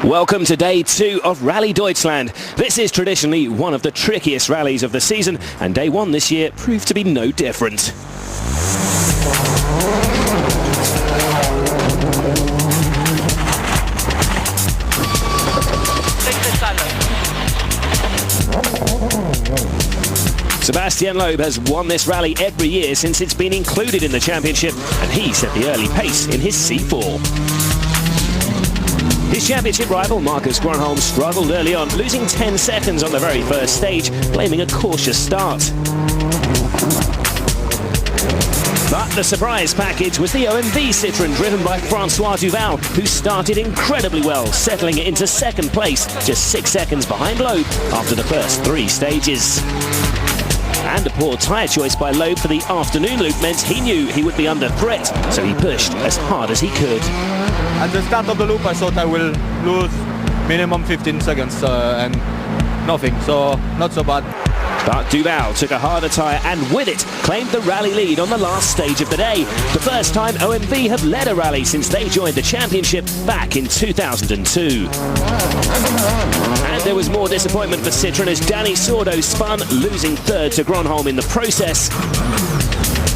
Welcome to day 2 of Rallye Deutschland. This is traditionally one of the trickiest rallies of the season, and day 1 this year proved to be no different. Sebastian Loeb has won this rally every year since it's been included in the championship, and he set the early pace in his C4. His championship rival Marcus Grönholm struggled early on, losing 10 seconds on the very first stage, blaming a cautious start. But the surprise package was the OMV Citroën driven by Francois Duval, who started incredibly well, settling it into second place, just 6 seconds behind Loeb after the first 3 stages. And a poor tyre choice by Loeb for the afternoon loop meant he knew he would be under threat, so he pushed as hard as he could. At the start of the loop I thought I will lose minimum 15 seconds and nothing, so not so bad. But Duval took a harder tyre and with it claimed the rally lead on the last stage of the day. The first time OMV have led a rally since they joined the championship back in 2002. And there was more disappointment for Citroën as Danny Sordo spun, losing third to Grönholm in the process.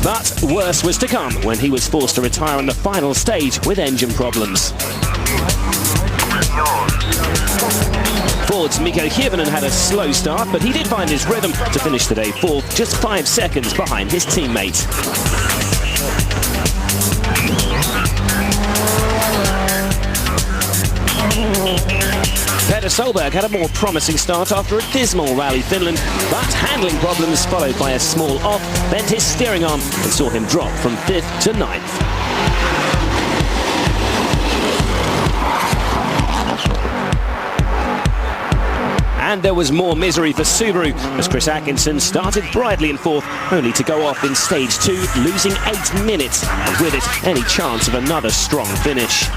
But worse was to come when he was forced to retire on the final stage with engine problems. Ford's Mikko Hirvonen had a slow start, but he did find his rhythm to finish the day 4th, just 5 seconds behind his teammate. Peter Solberg had a more promising start after a dismal Rally Finland, but handling problems followed by a small off bent his steering arm and saw him drop from 5th to 9th. And there was more misery for Subaru as Chris Atkinson started brightly in 4th, only to go off in stage 2, losing 8 minutes, and with it, any chance of another strong finish.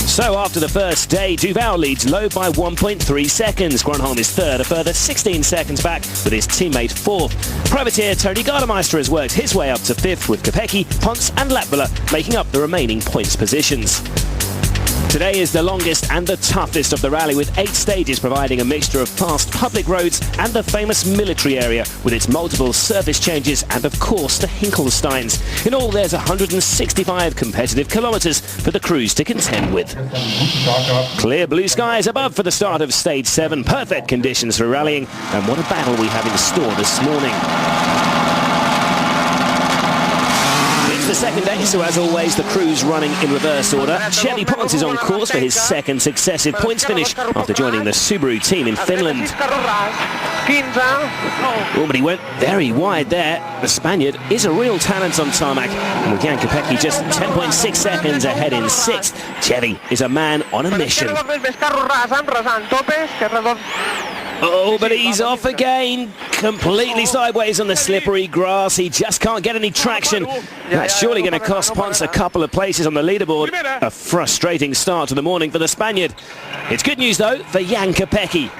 So after the first day, Duval leads Loeb by 1.3 seconds. Grönholm is third, a further 16 seconds back with his teammate 4th. Privateer Tony Gardemeister has worked his way up to 5th with Kopecky, Ponce and Latvala making up the remaining points positions. Today is the longest and the toughest of the rally, with 8 stages providing a mixture of fast public roads and the famous military area with its multiple surface changes and of course the Hinkelsteins. In all there's 165 competitive kilometres for the crews to contend with. Clear blue skies above for the start of stage 7, perfect conditions for rallying, and what a battle we have in store this morning. The second day, so as always the crew's running in reverse order. Chevy Ponce is on course for his second successive points finish after joining the Subaru team in Finland. Oh, but he went very wide there. The Spaniard is a real talent on tarmac, and with Jan Kopecky just 10.6 seconds ahead in 6th, Chevy is a man on a mission. Oh, but he's off again, completely sideways on the slippery grass. He just can't get any traction. That's surely going to cost Ponce a couple of places on the leaderboard. A frustrating start to the morning for the Spaniard. It's good news, though, for Jan Kopecky.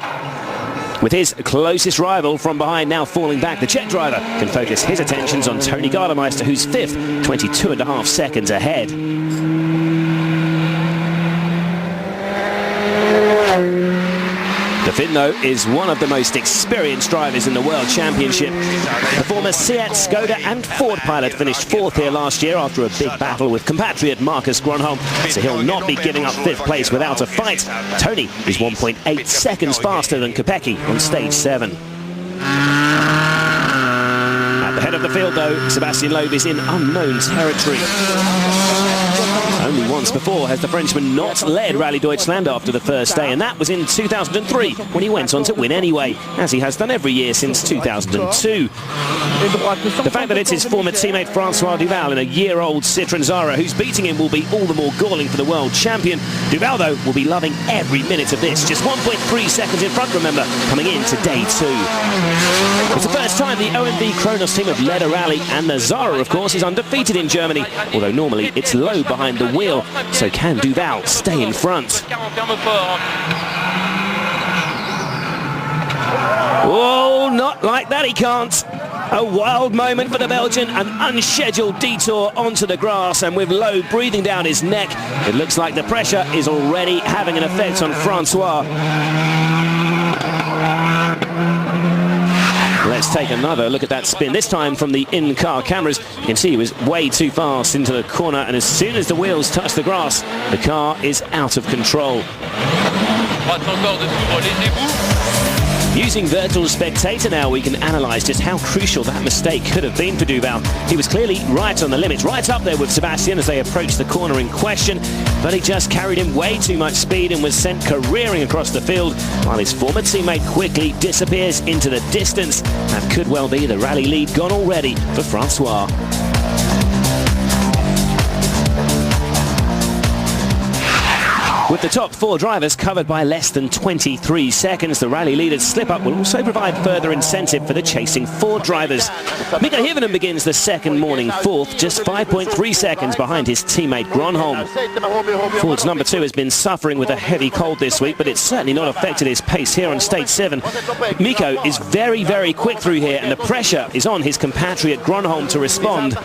With his closest rival from behind now falling back, the Czech driver can focus his attentions on Tony Gardemeister, who's 5th, 22.5 seconds ahead. The Finn, though, is one of the most experienced drivers in the World Championship. The former Seat, Skoda and Ford pilot finished 4th here last year after a big battle with compatriot Marcus Grönholm, so he'll not be giving up 5th place without a fight. Tony is 1.8 seconds faster than Kopecky on stage 7. At the head of the field, though, Sebastian Loeb is in unknown territory. Only once before has the Frenchman not led Rallye Deutschland after the first day, and that was in 2003 when he went on to win anyway, as he has done every year since 2002. The fact that it's his former teammate Francois Duval in a year-old Citroën Zara who's beating him will be all the more galling for the world champion. Duval, though, will be loving every minute of this. Just 1.3 seconds in front, remember, coming into day 2. It's the first time the OMV Kronos team have led a rally, and the Zara, of course, is undefeated in Germany, although normally it's Loeb behind the wheel, so can Duval stay in front? Oh, not like that, he can't. A wild moment for the Belgian, an unscheduled detour onto the grass, and with Loeb breathing down his neck, it looks like the pressure is already having an effect on Francois. Let's take another look at that spin, this time from the in-car cameras. You can see he was way too fast into the corner, and as soon as the wheels touch the grass, the car is out of control. Using Virtual Spectator now, we can analyse just how crucial that mistake could have been for Duval. He was clearly right on the limits, right up there with Sebastian as they approached the corner in question, but he just carried him way too much speed and was sent careering across the field, while his former teammate quickly disappears into the distance. That could well be the rally lead gone already for Francois. With the top four drivers covered by less than 23 seconds, the rally leader's slip-up will also provide further incentive for the chasing Ford drivers. Mika Hirvonen begins the second morning fourth, just 5.3 seconds behind his teammate Gronholm. Ford's number 2 has been suffering with a heavy cold this week, but it's certainly not affected his pace here on stage 7. Miko is very, very quick through here, and the pressure is on his compatriot Gronholm to respond.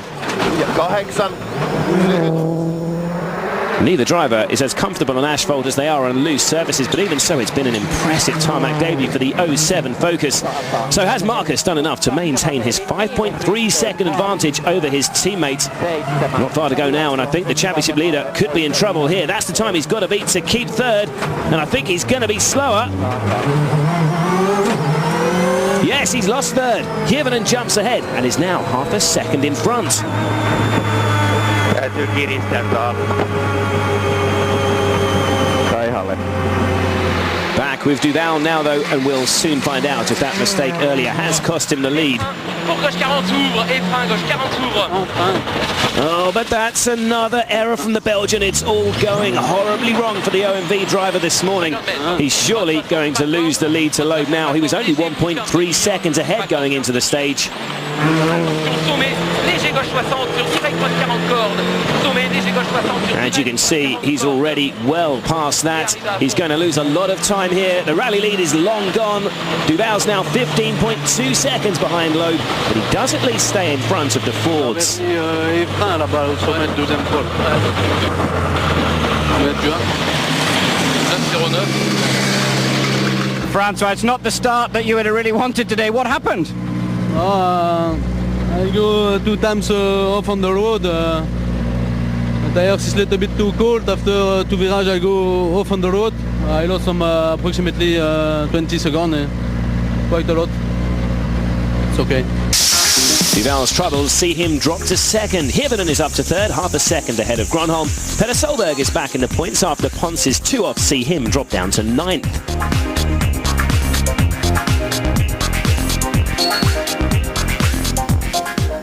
Neither driver is as comfortable on asphalt as they are on loose surfaces, but even so, it's been an impressive tarmac debut for the 07 Focus. So has Marcus done enough to maintain his 5.3 second advantage over his teammate? Not far to go now, and I think the championship leader could be in trouble here. That's the time he's got to beat to keep third, and I think he's going to be slower. Yes, he's lost third. Hirvonen jumps ahead and is now half a second in front. Back with Duval now though, and we'll soon find out if that mistake earlier has cost him the lead. Oh, but that's another error from the Belgian. It's all going horribly wrong for the OMV driver this morning. He's surely going to lose the lead to Loeb now. He was only 1.3 seconds ahead going into the stage. As you can see, he's already well past that. He's going to lose a lot of time here. The rally lead is long gone. Duval's now 15.2 seconds behind Loeb, but he does at least stay in front of the Fords. Francois, it's not the start that you had really wanted today. What happened? I go 2 times off on the road. The tires is a little bit too cold. After 2 virages I go off on the road. I lost some approximately 20 seconds. Quite a lot. It's okay. Duval's troubles see him drop to second. Hirvonen is up to third, half a second ahead of Gronholm. Petter Solberg is back in the points after Ponce's 2 off see him drop down to 9th.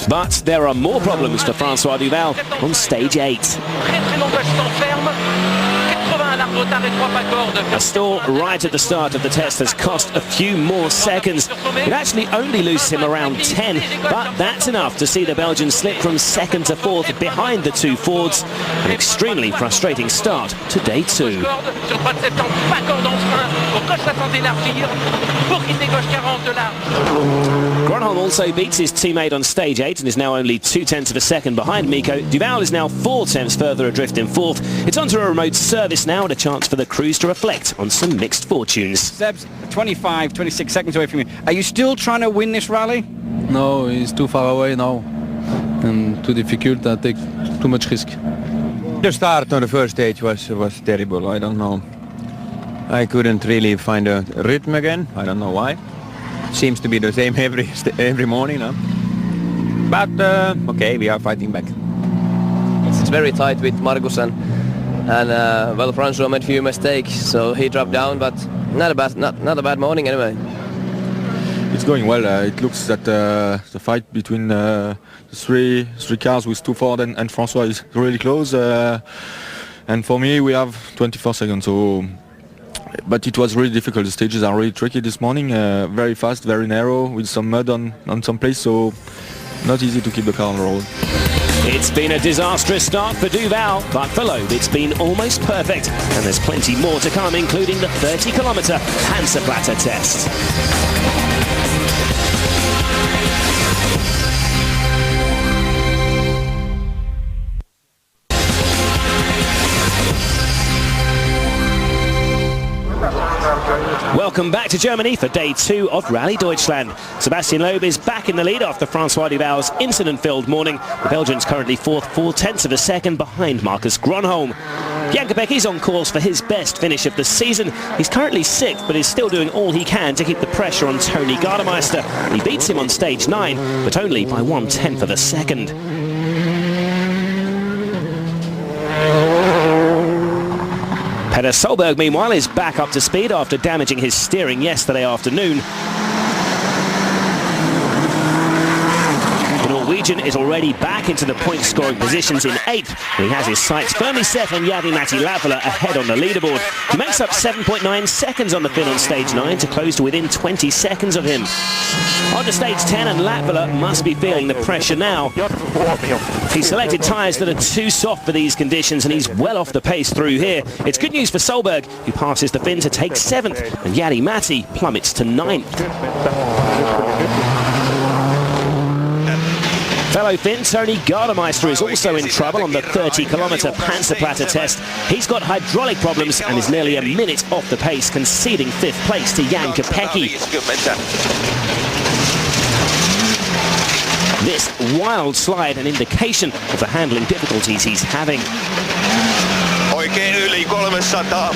But there are more problems for Francois Duval on stage 8. A stall right at the start of the test has cost a few more seconds. It actually only loses him around 10, but that's enough to see the Belgian slip from second to fourth behind the 2 Fords. An extremely frustrating start to day 2. Gronholm also beats his teammate on stage 8 and is now only 0.2 of a second behind Miko. Duval is now 0.4 further adrift in fourth. It's onto a remote service now and a chance for the crews to reflect on some mixed fortunes. Seb's 25, 26 seconds away from you. Are you still trying to win this rally? No, he's too far away now. And too difficult. I take too much risk. The start on the first stage was terrible. I don't know. I couldn't really find a rhythm again. I don't know why. Seems to be the same every morning. Huh? But okay, we are fighting back. It's very tight with Marcus and well, Francois made a few mistakes, so he dropped down, but not a bad morning anyway. It's going well. It looks that the fight between the three cars with 2 Ford and Francois is really close. And for me, we have 24 seconds. So, but it was really difficult. The stages are really tricky this morning. Very fast, very narrow, with some mud on some place. So, not easy to keep the car on the road. It's been a disastrous start for Duval, but for Loeb it's been almost perfect. And there's plenty more to come, including the 30-kilometre Hansaplatte test. Welcome back to Germany for day 2 of Rallye Deutschland. Sebastian Loeb is back in the lead after Francois Duval's incident-filled morning. The Belgian's currently 4th, 4/10 of a second behind Marcus Gronholm. Jan Kopecky's on course for his best finish of the season. He's currently 6th, but is still doing all he can to keep the pressure on Tony Gardemeister. He beats him on stage 9, but only by 1/10 of a second. Petter Solberg, meanwhile, is back up to speed after damaging his steering yesterday afternoon. The Norwegian is already back into the point-scoring positions in 8th. He has his sights firmly set on Jari-Matti Latvala ahead on the leaderboard. He makes up 7.9 seconds on the Finn on stage 9 to close to within 20 seconds of him. On to stage 10, and Latvala must be feeling the pressure now. He selected tyres that are too soft for these conditions, and he's well off the pace through here. It's good news for Solberg, who passes the Finn to take 7th, and Jari-Matti plummets to 9th. Fellow Finn Tony Gardemeister is also in trouble on the 30-kilometre Panzerplatte test. He's got hydraulic problems and is nearly a minute off the pace, conceding 5th place to Jan Kopecky. This wild slide an indication of the handling difficulties he's having. Oikein yli 300.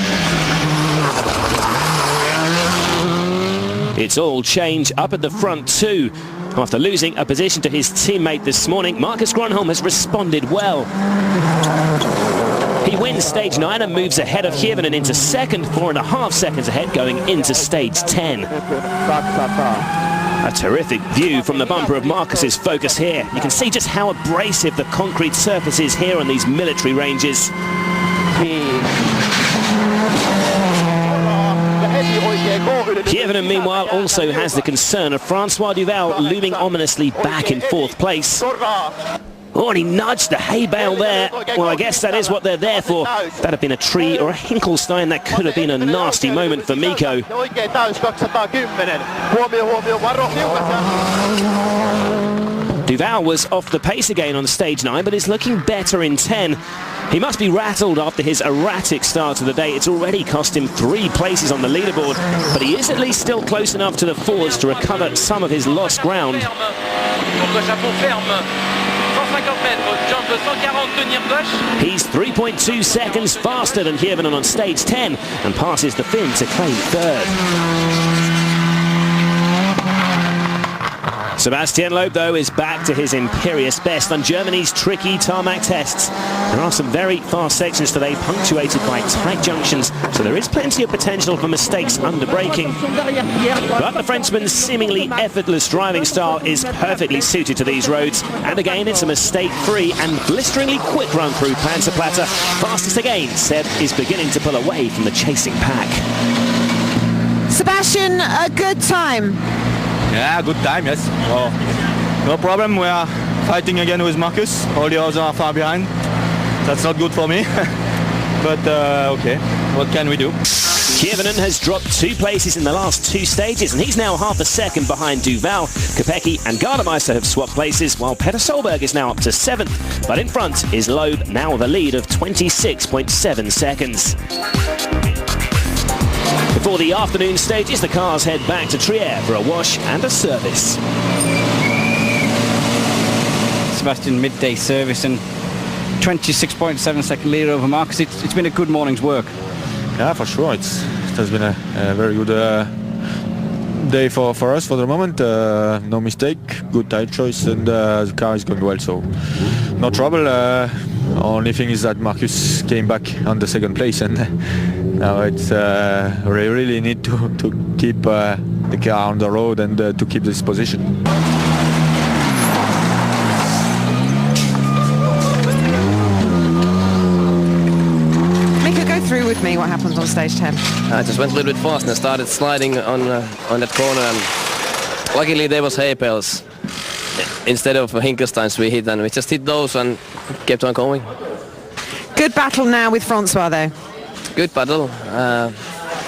It's all change up at the front too. After losing a position to his teammate this morning, Marcus Gronholm has responded well. He wins stage 9 and moves ahead of Hirvonen into 2nd, 4.5 seconds ahead going into stage 10. A terrific view from the bumper of Marcus's Focus here. You can see just how abrasive the concrete surface is here on these military ranges. Hirvonen, meanwhile, also has the concern of Francois Duval looming ominously back in 4th place. Oh, and he nudged the hay bale there. Well, I guess that is what they're there for. That had been a tree or a Hinkelstein. That could have been a nasty moment for Mikko. Duval was off the pace again on stage 9, but is looking better in 10. He must be rattled after his erratic start of the day. It's already cost him 3 places on the leaderboard, but he is at least still close enough to the forwards to recover some of his lost ground. He's 3.2 seconds faster than Hirvonen on stage 10 and passes the Finn to claim 3rd. Sebastian Loeb, though, is back to his imperious best on Germany's tricky tarmac tests. There are some very fast sections today, punctuated by tight junctions, so there is plenty of potential for mistakes under braking. But the Frenchman's seemingly effortless driving style is perfectly suited to these roads, and again it's a mistake-free and blisteringly quick run through Panzerplatte. Fastest again, Seb is beginning to pull away from the chasing pack. Sebastian, a good time. Yeah, good time, yes. Oh, no problem. We are fighting again with Marcus. All the others are far behind. That's not good for me. But okay, what can we do? Hirvonen has dropped 2 places in the last 2 stages, and he's now half a second behind Duval. Kopecky and Gardemeister have swapped places, while Petter Solberg is now up to 7th. But in front is Loeb, now with a lead of 26.7 seconds. Before the afternoon stages, the cars head back to Trier for a wash and a service. Sebastian, midday service and 26.7 second lead over Marcus. It's been a good morning's work. Yeah, for sure. It has been a very good day for us for the moment. No mistake, good tire choice, and the car is going well, so no trouble. Only thing is that Marcus came back on the 2nd place, and now it's we really need to keep the car on the road and to keep this position. Through with me what happened on stage 10. I just went a little bit fast and started sliding on that corner, and luckily there was hay bales instead of Hinkelsteins we hit, and we just hit those and kept on going. Good battle now with Francois though. Good battle.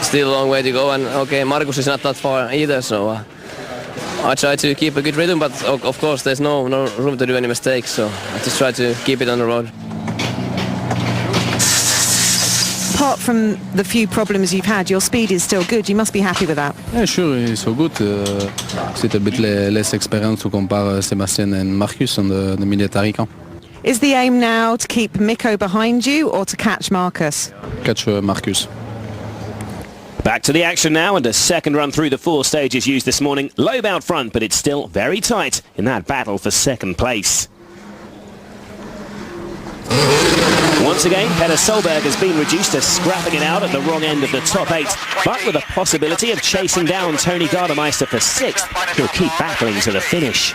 Still a long way to go, and okay, Marcus is not that far either, so I try to keep a good rhythm, but of course there's no room to do any mistakes, so I just try to keep it on the road. apart from the few problems you've had, your speed is still good. You must be happy with that. Yeah, sure, it's so good. C'est a bit less experience to compare Sebastian and Marcus on the military camp. Is the aim now to keep Mikko behind you or to catch Marcus? Catch Marcus. Back to the action now, and a second run through the 4 stages used this morning. Loeb out front, but it's still very tight in that battle for second place. Once again, Petter Solberg has been reduced to scrapping it out at the wrong end of the top 8, but with a possibility of chasing down Tony Gardemeister for 6th. He'll keep battling to the finish.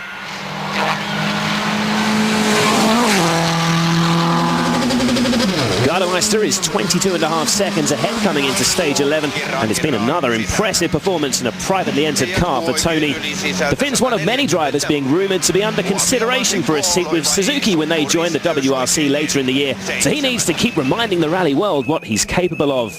Gardemeister is 22.5 seconds ahead coming into stage 11, and it's been another impressive performance in a privately entered car for Tony. The Finn's one of many drivers being rumoured to be under consideration for a seat with Suzuki when they join the WRC later in the year, so he needs to keep reminding the rally world what he's capable of.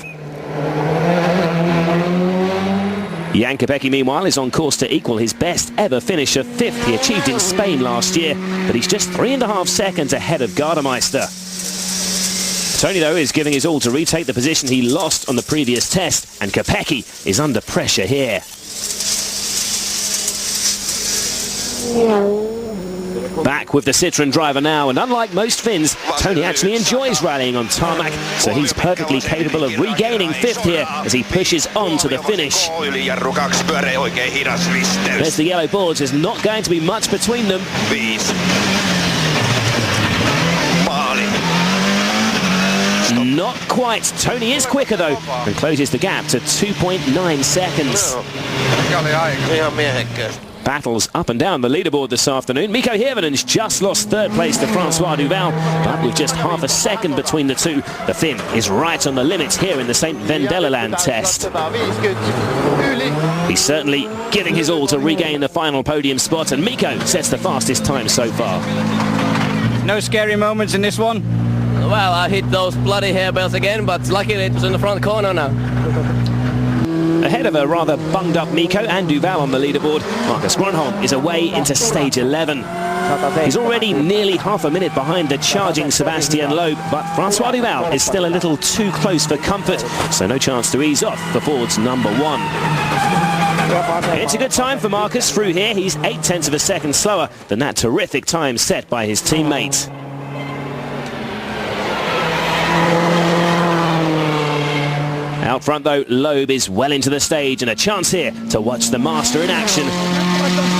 Jan Kopecky, meanwhile, is on course to equal his best ever finish of 5th he achieved in Spain last year, but he's just 3.5 seconds ahead of Gardemeister. Tony, though, is giving his all to retake the position he lost on the previous test, and Kopecky is under pressure here. Back with the Citroën driver now, and unlike most Finns, Tony actually enjoys rallying on tarmac, so he's perfectly capable of regaining 5th here as he pushes on to the finish. There's the yellow boards, there's not going to be much between them. Not quite. Tony is quicker though, and closes the gap to 2.9 seconds. Battles up and down the leaderboard this afternoon. Mikko Hirvinen's just lost 3rd place to Francois Duval, but with just half a second between the two, the Finn is right on the limits here in the St. Vendellerland test. He's certainly giving his all to regain the final podium spot, and Mikko sets the fastest time so far. No scary moments in this one? Well, I hit those bloody hairballs again, but luckily it was in the front corner now. Ahead of a rather bunged up Mikko and Duval on the leaderboard, Marcus Grönholm is away into stage 11. He's already nearly half a minute behind the charging Sebastian Loeb, but Francois Duval is still a little too close for comfort, so no chance to ease off for Ford's number 1. It's a good time for Marcus through here. He's 0.8 of a second slower than that terrific time set by his teammate. Out front though, Loeb is well into the stage, and a chance here to watch the master in action.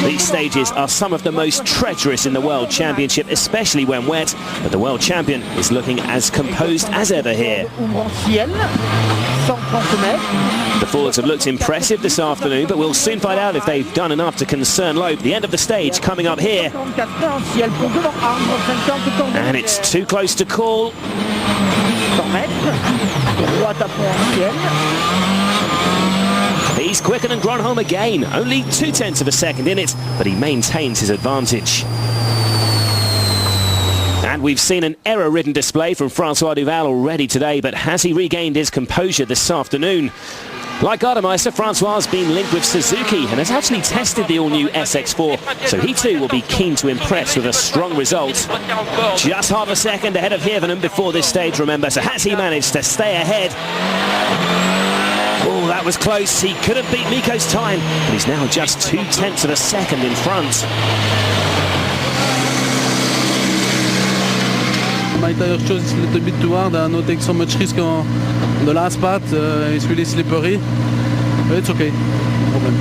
These stages are some of the most treacherous in the World Championship, especially when wet, but the World Champion is looking as composed as ever here. The Fords have looked impressive this afternoon, but we'll soon find out if they've done enough to concern Loeb. The end of the stage coming up here. And it's too close to call. He's quicker than Grönholm again, only 0.2 of a second in it, but he maintains his advantage. And we've seen an error-ridden display from Francois Duval already today, but has he regained his composure this afternoon? Like Gardemeister, Francois has been linked with Suzuki and has actually tested the all-new SX4, so he too will be keen to impress with a strong result. Just half a second ahead of Hirvinen before this stage, remember, so has he managed to stay ahead? Oh, that was close. He could have beat Mikko's time, but he's now just 0.2 of a second in front. My tire chose is a little bit too hard. I not take so much risk on the last part. It's really slippery, but it's okay. No problem.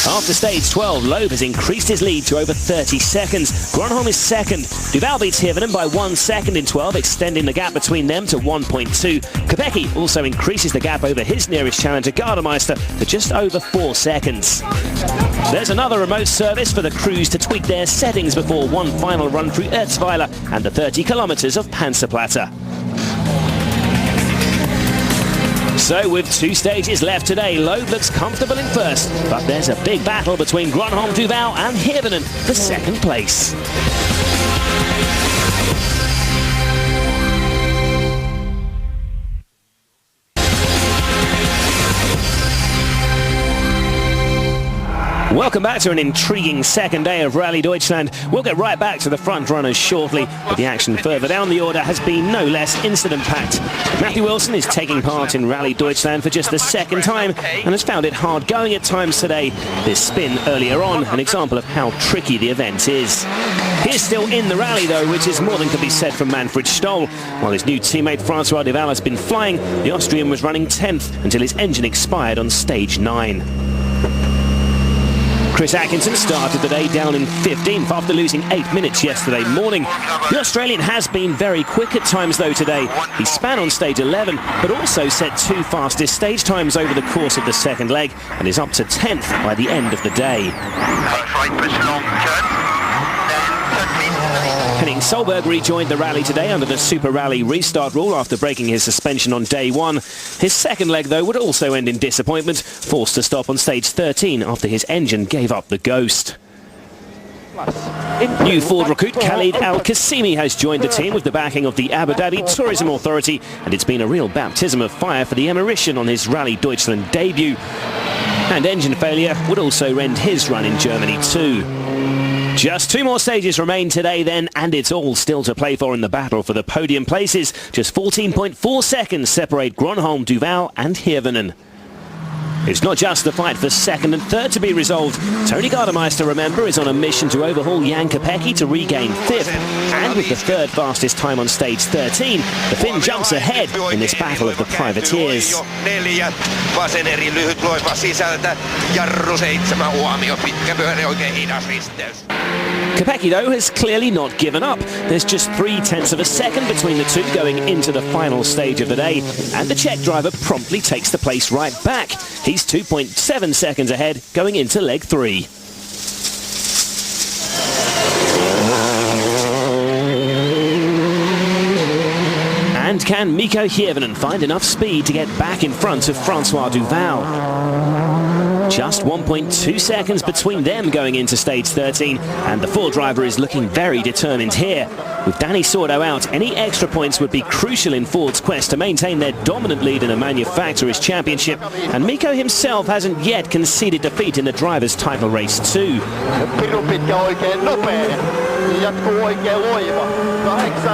After stage 12, Loeb has increased his lead to over 30 seconds. Grönholm is second. Duval beats Hirvinen by 1 second in 12, extending the gap between them to 1.2. Kopecky also increases the gap over his nearest challenger, Gardemeister, to just over 4 seconds. There's another remote service for the crews to tweak their settings before one final run through Erzweiler and the 30 kilometers of Panzerplatte. So with 2 stages left today, Loeb looks comfortable in first, but there's a big battle between Grönholm, Duval and Hirvinen for second place. Welcome back to an intriguing second day of Rallye Deutschland. We'll get right back to the front runners shortly, but the action further down the order has been no less incident-packed. Matthew Wilson is taking part in Rallye Deutschland for just the second time and has found it hard going at times today. This spin earlier on, an example of how tricky the event is. He is still in the rally though, which is more than can be said from Manfred Stoll. While his new teammate Francois Duval has been flying, the Austrian was running 10th until his engine expired on stage 9. Chris Atkinson started the day down in 15th after losing 8 minutes yesterday morning. The Australian has been very quick at times though today. He span on stage 11 but also set 2 fastest stage times over the course of the second leg and is up to 10th by the end of the day. Henning Solberg rejoined the rally today under the Super Rally restart rule after breaking his suspension on day 1. His second leg, though, would also end in disappointment, forced to stop on stage 13 after his engine gave up the ghost. New Ford recruit Khalid Al-Qasimi has joined the team with the backing of the Abu Dhabi Tourism Authority, and it's been a real baptism of fire for the Emiratian on his Rallye Deutschland debut. And engine failure would also end his run in Germany too. Just 2 more stages remain today then, and it's all still to play for in the battle for the podium places. Just 14.4 seconds separate Gronholm, Duval and Hirvonen. It's not just the fight for second and third to be resolved. Tony Gardemeister, remember, is on a mission to overhaul Jan Kopecky to regain 5th. And with the 3rd fastest time on stage 13, the Finn jumps ahead in this battle of the privateers. Kopecky, though, has clearly not given up. There's just 0.3 of a second between the two going into the final stage of the day, and the Czech driver promptly takes the place right back. He's 2.7 seconds ahead going into leg 3. And can Mikko Hirvonen find enough speed to get back in front of Francois Duval? Just 1.2 seconds between them going into stage 13, and the Ford driver is looking very determined here. With Danny Sordo out, any extra points would be crucial in Ford's quest to maintain their dominant lead in a manufacturer's championship, and Mikko himself hasn't yet conceded defeat in the driver's title race too.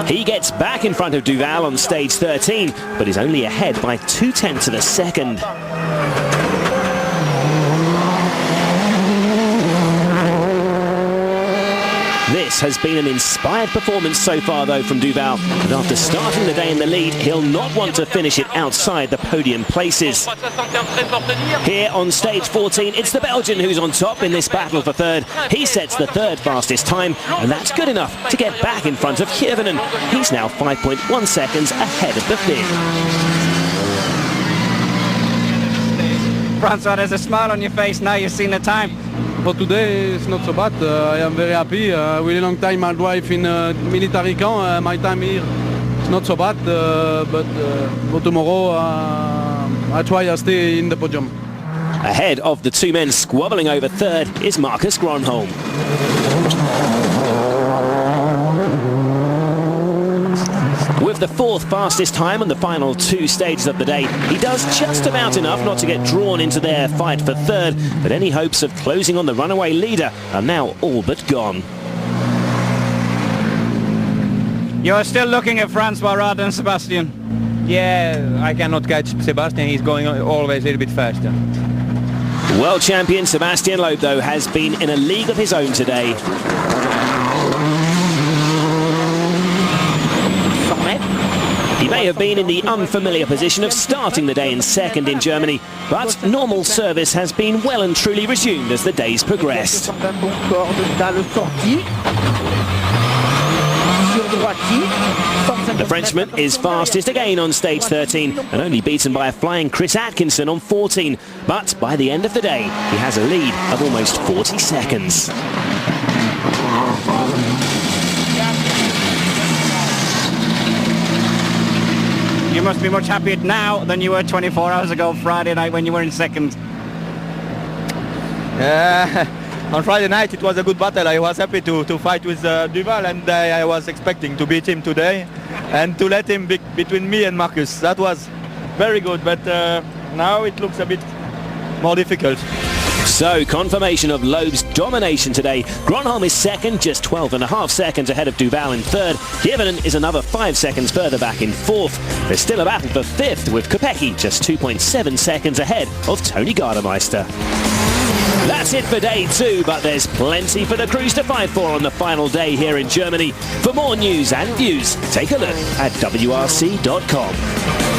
He gets back in front of Duval on stage 13, but is only ahead by 0.2 of a second. This has been an inspired performance so far though from Duval, but after starting the day in the lead, he'll not want to finish it outside the podium places. Here on stage 14, it's the Belgian who's on top in this battle for 3rd. He sets the 3rd fastest time, and that's good enough to get back in front of Hirvonen. He's now 5.1 seconds ahead of the Finn. Francois, there's a smile on your face now you've seen the time. For today, it's not so bad. I am very happy. Really long time I drive in military camp. My time here is not so bad, but for tomorrow I try to stay in the podium. Ahead of the 2 men squabbling over 3rd is Marcus Gronholm. With the 4th fastest time on the final 2 stages of the day, he does just about enough not to get drawn into their fight for 3rd, but any hopes of closing on the runaway leader are now all but gone. You're still looking at Francois rather than Sebastian. Yeah, I cannot catch Sebastian. He's going always a little bit faster. World champion Sebastian Loeb, though, has been in a league of his own today. He may have been in the unfamiliar position of starting the day in 2nd in Germany, but normal service has been well and truly resumed as the days progressed. The Frenchman is fastest again on stage 13 and only beaten by a flying Chris Atkinson on 14, but by the end of the day he has a lead of almost 40 seconds. You must be much happier now than you were 24 hours ago Friday night when you were in 2nd. On Friday night it was a good battle. I was happy to fight with Duval, and I was expecting to beat him today and to let him be between me and Marcus. That was very good, but now it looks a bit more difficult. So, confirmation of Loeb's domination today. Gronholm is second, just 12.5 seconds ahead of Duval in third. Kivinen is another 5 seconds further back in fourth. There's still a battle for fifth, with Kopecky just 2.7 seconds ahead of Tony Gardemeister. That's it for day 2, but there's plenty for the crews to fight for on the final day here in Germany. For more news and views, take a look at WRC.com.